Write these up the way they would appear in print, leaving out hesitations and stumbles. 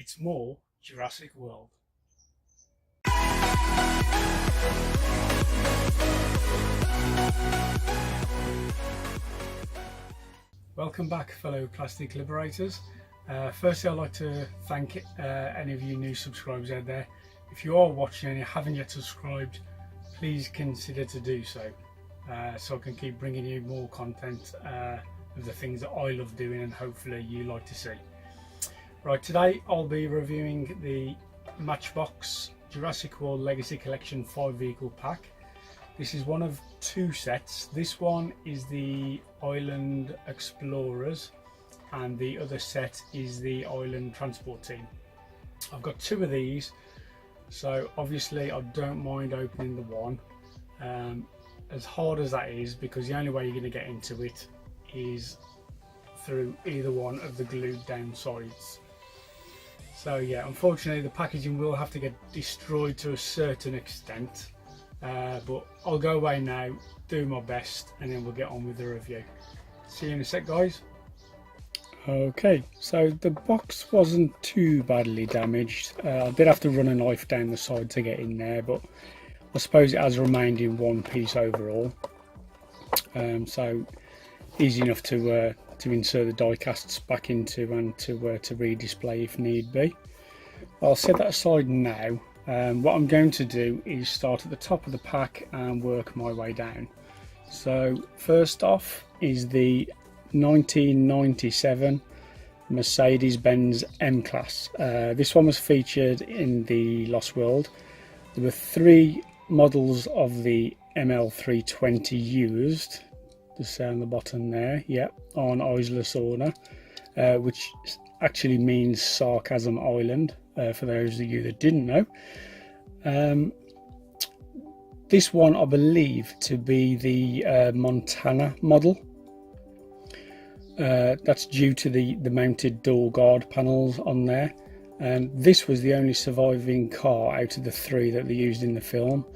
it's more Jurassic World. Welcome back, fellow plastic liberators. Firstly, I'd like to thank any of you new subscribers out there. If you are watching and you haven't yet subscribed, please consider to do so, so I can keep bringing you more content of the things that I love doing and hopefully you like to see. Right, today I'll be reviewing the Matchbox Jurassic World Legacy Collection 5 vehicle pack. This is one of two sets. This one is the Island Explorers and the other set is the Island Transport Team. I've got two of these, so obviously I don't mind opening the one, as hard as that is, because the only way you're going to get into it is through either one of the glued down sides. So yeah, unfortunately the packaging will have to get destroyed to a certain extent, but I'll go away now, do my best, and then we'll get on with the review. See you in a sec, guys. Okay, so the box wasn't too badly damaged. I did have to run a knife down the side to get in there, but I suppose it has remained in one piece overall. So easy enough to insert the die casts back into and to redisplay if need be. I'll set that aside now. What I'm going to do is start at the top of the pack and work my way down. So first off is the 1997 Mercedes-Benz MClass. This one was featured in the Lost World. There were three models of the ML320 used. The sound on the bottom there, yeah, on Isla Sorna, which actually means Sarcasm Island, for those of you that didn't know. This one I believe to be the Montana model. That's due to the mounted door guard panels on there. This was the only surviving car out of the three that they used in the film.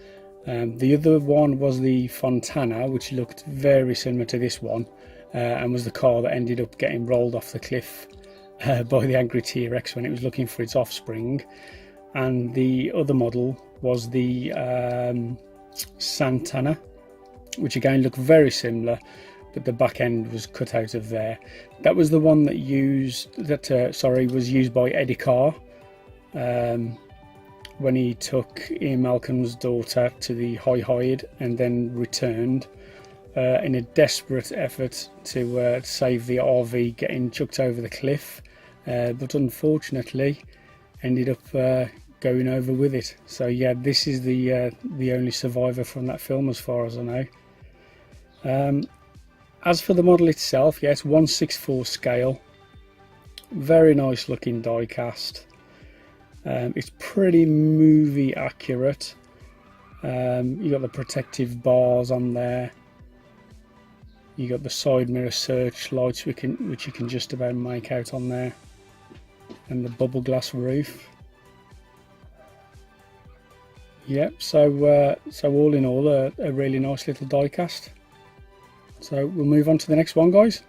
The other one was the Fontana, which looked very similar to this one, and was the car that ended up getting rolled off the cliff by the angry T-Rex when it was looking for its offspring. And the other model was the Santana, which again looked very similar, but the back end was cut out of there. That was the one that was used by Eddie Carr when he took Ian Malcolm's daughter to the High Hide and then returned in a desperate effort to save the RV getting chucked over the cliff, but unfortunately ended up going over with it. So yeah, this is the only survivor from that film as far as I know. As for the model itself, yes, 1/64 scale, very nice looking die cast. It's pretty movie accurate. You got the protective bars on there. You got the side mirror searchlights, which you can just about make out on there, and the bubble glass roof. Yep. So all in all, a really nice little die cast. So we'll move on to the next one, guys.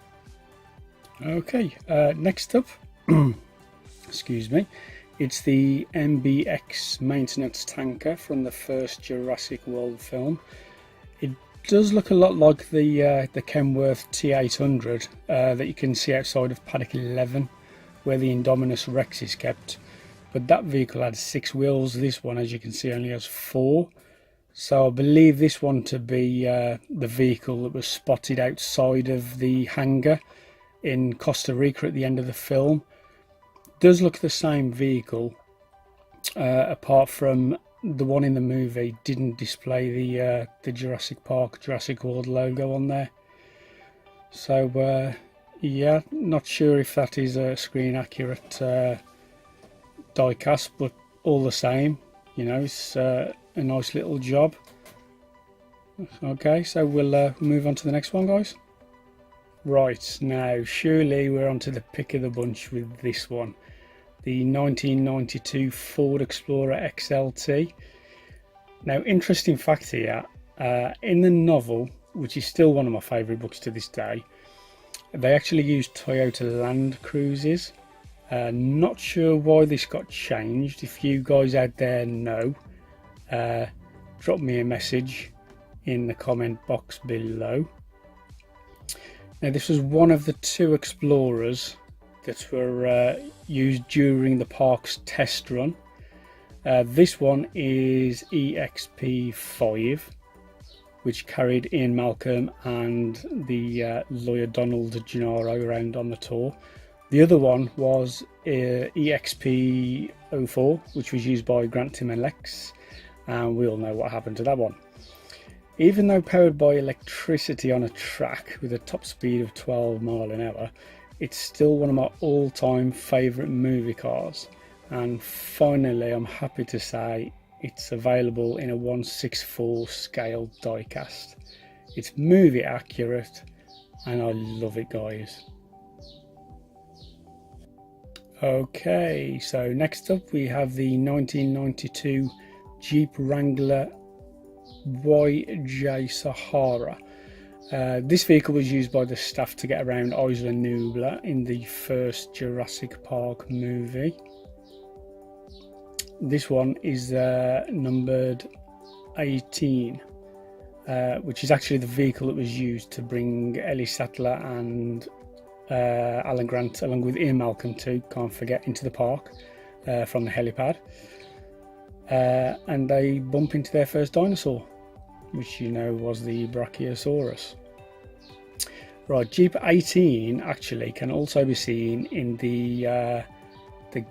Okay, next up, excuse me, it's the NBX Maintenance Tanker from the first Jurassic World film. It does look a lot like the Kenworth T800 that you can see outside of Paddock 11, where the Indominus Rex is kept. But that vehicle had 6 wheels. This one, as you can see, only has 4. So I believe this one to be the vehicle that was spotted outside of the hangar in Costa Rica at the end of the film. It does look the same vehicle, apart from the one in the movie didn't display the Jurassic Park, Jurassic World logo on there. So yeah, not sure if that is a screen accurate die cast, but all the same, you know, it's a nice little job. Okay, so we'll move on to the next one, guys. Right, now surely we're on to the pick of the bunch with this one, the 1992 Ford Explorer XLT. Now, interesting fact here, in the novel, which is still one of my favourite books to this day, they actually used Toyota Land Cruisers Not sure why this got changed. If you guys out there know, drop me a message in the comment box below. Now, this was one of the 2 Explorers that were used during the park's test run. This one is EXP5, which carried Ian Malcolm and the lawyer Donald Gennaro around on the tour. The other one was EXP04, which was used by Grant, Tim and Lex, and we all know what happened to that one. Even though powered by electricity on a track with a top speed of 12 miles an hour, it's still one of my all-time favourite movie cars. And finally, I'm happy to say it's available in a 1/64 scale diecast. It's movie accurate and I love it, guys. Okay, so next up we have the 1992 Jeep Wrangler YJ Sahara. This vehicle was used by the staff to get around Isla Nublar in the first Jurassic Park movie. This one is numbered 18, which is actually the vehicle that was used to bring Ellie Sattler and Alan Grant, along with Ian Malcolm too, can't forget, into the park from the helipad. And they bump into their first dinosaur, which you know was the Brachiosaurus. Right, Jeep 18 actually can also be seen in the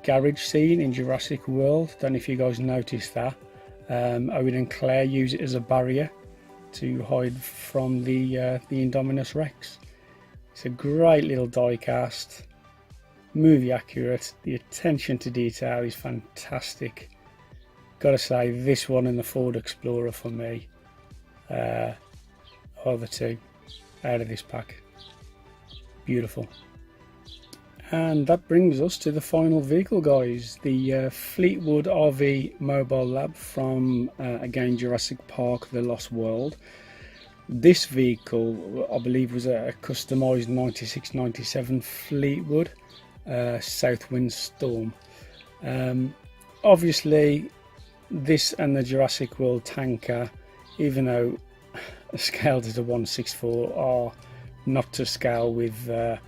garage scene in Jurassic World. Don't know if you guys noticed that. Owen and Claire use it as a barrier to hide from the Indominus Rex. It's a great little diecast, movie accurate. The attention to detail is fantastic. Gotta say, this one and the Ford Explorer for me are the 2 out of this pack. Beautiful. And that brings us to the final vehicle, guys, the Fleetwood Ave Mobile Lab from again Jurassic Park The Lost World. This vehicle, I believe, was a customised 96-97 Fleetwood Southwind Storm. Obviously, this and the Jurassic World tanker, even though scaled at a 1/64, are not to scale with the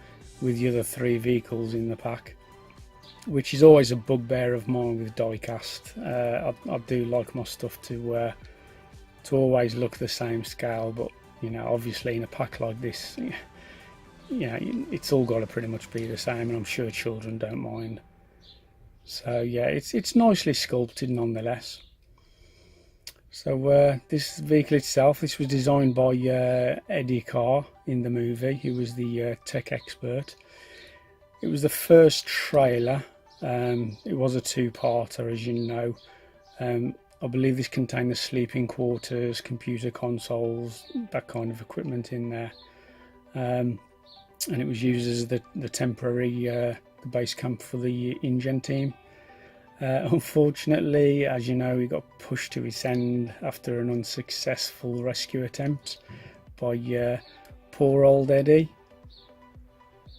other 3 vehicles in the pack, which is always a bugbear of mine with diecast. I do like my stuff to always look the same scale, but you know, obviously in a pack like this, you know, it's all got to pretty much be the same, and I'm sure children don't mind. So yeah, it's nicely sculpted nonetheless. So this vehicle itself, this was designed by Eddie Carr in the movie. He was the tech expert. It was the first trailer. It was a 2-parter, as you know. I believe this contained the sleeping quarters, computer consoles, that kind of equipment in there. And it was used as the temporary the base camp for the InGen team. Unfortunately, as you know, he got pushed to his end after an unsuccessful rescue attempt by poor old Eddie.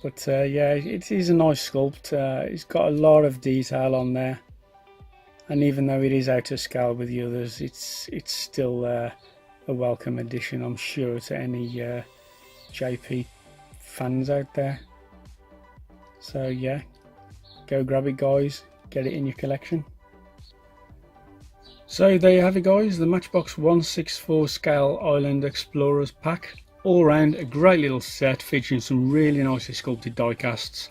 But yeah, it is a nice sculpt. It's got a lot of detail on there, and even though it is out of scale with the others, it's still a welcome addition, I'm sure, to any JP fans out there. So yeah, go grab it, guys. Get it in your collection. So there you have it, guys, the Matchbox 1/64 scale Island Explorers pack. All round a great little set featuring some really nicely sculpted diecasts.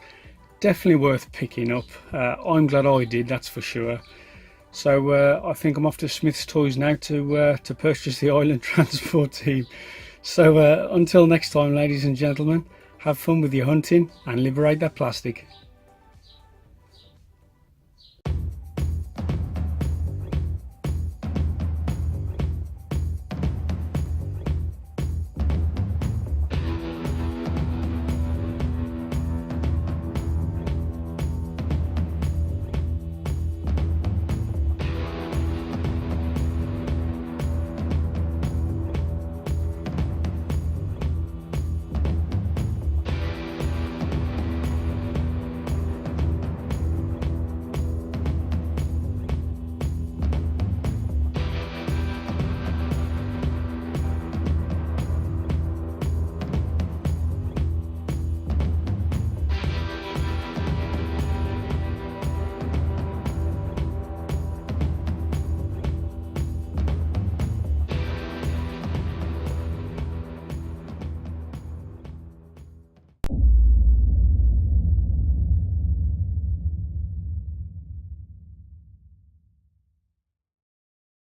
Definitely worth picking up. I'm glad I did, that's for sure. So I think I'm off to Smith's Toys now to purchase the Island Transport team. So until next time, ladies and gentlemen, have fun with your hunting and liberate that plastic.